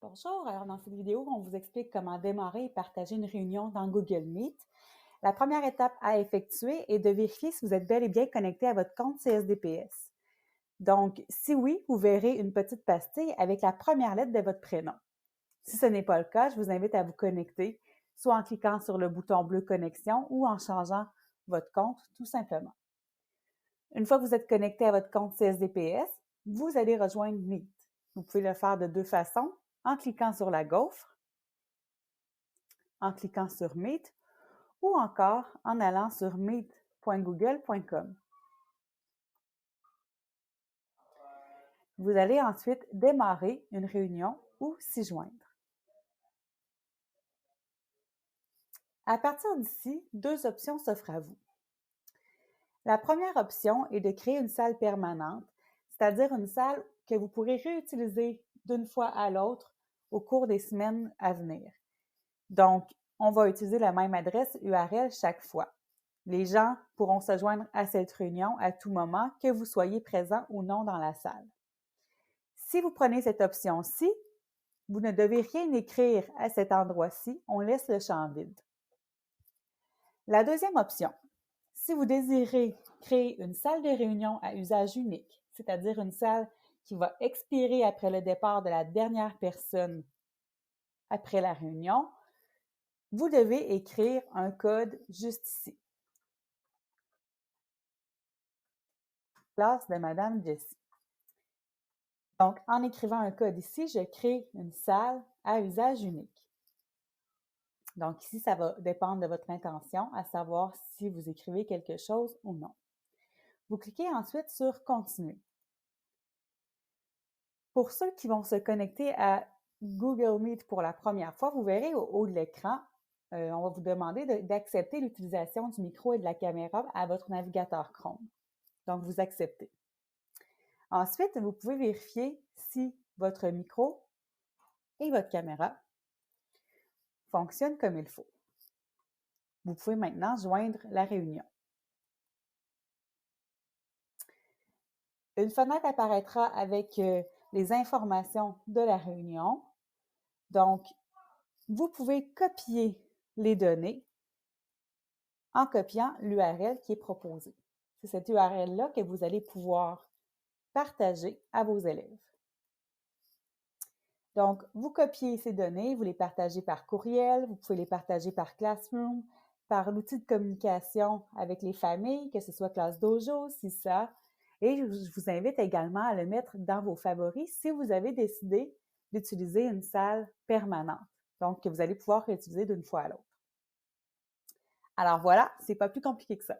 Bonjour, alors dans cette vidéo, on vous explique comment démarrer et partager une réunion dans Google Meet. La première étape à effectuer est de vérifier si vous êtes bel et bien connecté à votre compte CSDPS. Donc, si oui, vous verrez une petite pastille avec la première lettre de votre prénom. Si ce n'est pas le cas, je vous invite à vous connecter, soit en cliquant sur le bouton bleu Connexion ou en changeant votre compte tout simplement. Une fois que vous êtes connecté à votre compte CSDPS, vous allez rejoindre Meet. Vous pouvez le faire de deux façons, en cliquant sur la gaufre, en cliquant sur Meet ou encore en allant sur meet.google.com. Vous allez ensuite démarrer une réunion ou s'y joindre. À partir d'ici, deux options s'offrent à vous. La première option est de créer une salle permanente, c'est-à-dire une salle que vous pourrez réutiliser d'une fois à l'autre au cours des semaines à venir. Donc, on va utiliser la même adresse URL chaque fois. Les gens pourront se joindre à cette réunion à tout moment, que vous soyez présent ou non dans la salle. Si vous prenez cette option-ci, vous ne devez rien écrire à cet endroit-ci, on laisse le champ vide. La deuxième option, si vous désirez créer une salle de réunion à usage unique, c'est-à-dire une salle qui va expirer après le départ de la dernière personne après la réunion, vous devez écrire un code juste ici. Classe de Madame Jessie. Donc, en écrivant un code ici, je crée une salle à usage unique. Donc ici, ça va dépendre de votre intention, à savoir si vous écrivez quelque chose ou non. Vous cliquez ensuite sur « Continuer ». Pour ceux qui vont se connecter à Google Meet pour la première fois, vous verrez au haut de l'écran, on va vous demander d'accepter l'utilisation du micro et de la caméra à votre navigateur Chrome. Donc, vous acceptez. Ensuite, vous pouvez vérifier si votre micro et votre caméra fonctionnent comme il faut. Vous pouvez maintenant joindre la réunion. Une fenêtre apparaîtra avec les informations de la réunion. Donc, vous pouvez copier les données en copiant l'URL qui est proposée. C'est cette URL-là que vous allez pouvoir partager à vos élèves. Donc, vous copiez ces données, vous les partagez par courriel, vous pouvez les partager par Classroom, par l'outil de communication avec les familles, que ce soit ClassDojo, CISA, et je vous invite également à le mettre dans vos favoris si vous avez décidé d'utiliser une salle permanente, donc que vous allez pouvoir réutiliser d'une fois à l'autre. Alors voilà, c'est pas plus compliqué que ça.